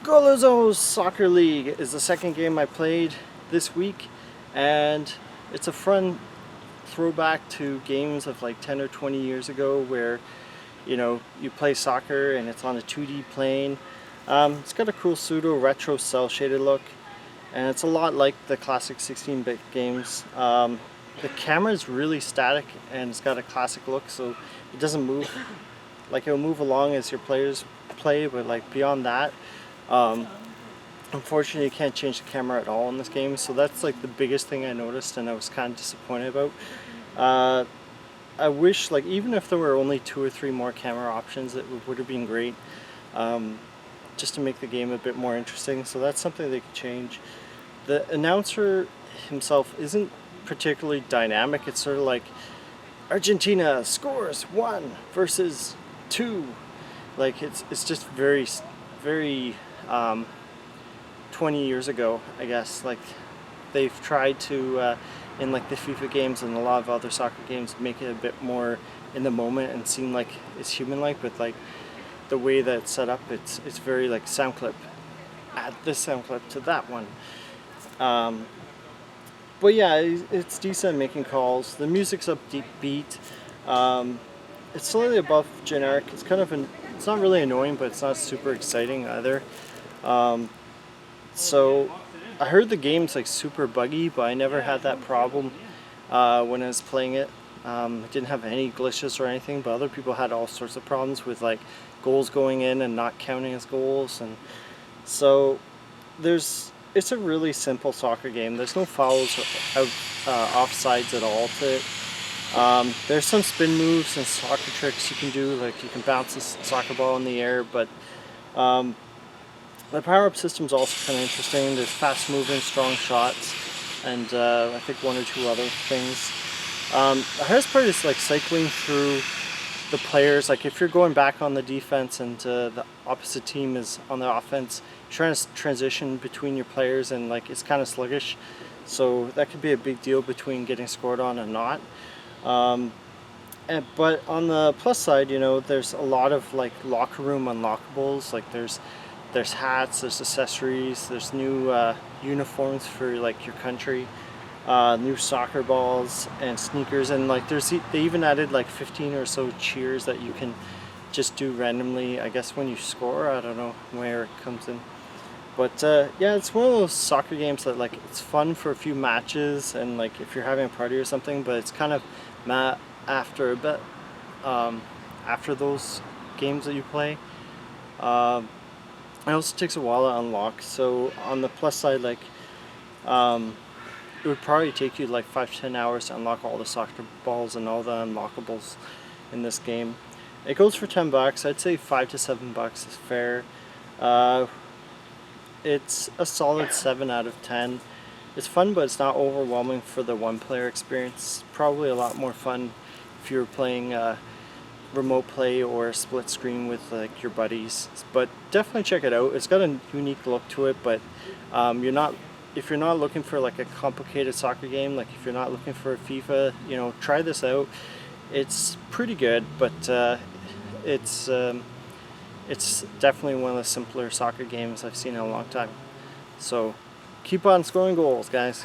Golazo Soccer League is the second game I played this week, and it's a fun throwback to games of like 10 or 20 years ago where you play soccer and it's on a 2D plane. It's got a cool pseudo retro cel shaded look, and it's a lot like the classic 16-bit games. The camera is really static and it's got a classic look, so it doesn't move. Like, it'll move along as your players play, but like beyond that, unfortunately you can't change the camera at all in this game, so that's like the biggest thing I noticed and I was kind of disappointed about. I wish, like, even if there were only 2 or 3 more camera options, it would have been great, just to make the game a bit more interesting, so that's something they could change. The announcer himself isn't particularly dynamic. It's sort of like Argentina scores 1 versus 2. Like, it's just very 20 years ago, I guess. Like, they've tried to in like the FIFA games and a lot of other soccer games make it a bit more in the moment and seem like it's human-like, but like the way that it's set up, it's very like sound clip, add this sound clip to that one. But yeah, it's decent at making calls. The music's upbeat. It's slightly above generic. It's kind of it's not really annoying, but it's not super exciting either. So I heard the game's like super buggy, but I never had that problem when I was playing it. I didn't have any glitches or anything, but other people had all sorts of problems with like goals going in and not counting as goals, and so it's a really simple soccer game. There's no fouls or offsides at all to it. There's some spin moves and soccer tricks you can do, like you can bounce a soccer ball in the air, but the power-up system is also kind of interesting. There's fast moving, strong shots, and I think 1 or 2 other things. The hardest part is like cycling through the players. Like, if you're going back on the defense and the opposite team is on the offense, you're trying to transition between your players, and like it's kind of sluggish, so that could be a big deal between getting scored on and not. But on the plus side, there's a lot of like locker room unlockables. Like there's hats, there's accessories, there's new uniforms for like your country, new soccer balls and sneakers, and like they even added like 15 or so cheers that you can just do randomly, I guess, when you score. I don't know where it comes in, but yeah, it's one of those soccer games that like it's fun for a few matches and like if you're having a party or something, but it's kind of after a bit after those games that you play. It also takes a while to unlock, so on the plus side, like it would probably take you like 5 to 10 hours to unlock all the soccer balls and all the unlockables in this game. It goes for $10. I'd say $5 to $7 is fair. It's a solid 7 out of 10. It's fun, but it's not overwhelming for the one-player experience. Probably a lot more fun if you're playing remote play or split screen with like your buddies, but definitely check it out. It's got a unique look to it, but if you're not looking for like a complicated soccer game, like if you're not looking for a FIFA, try this out. It's pretty good, but it's definitely one of the simpler soccer games I've seen in a long time. So keep on scoring goals, guys.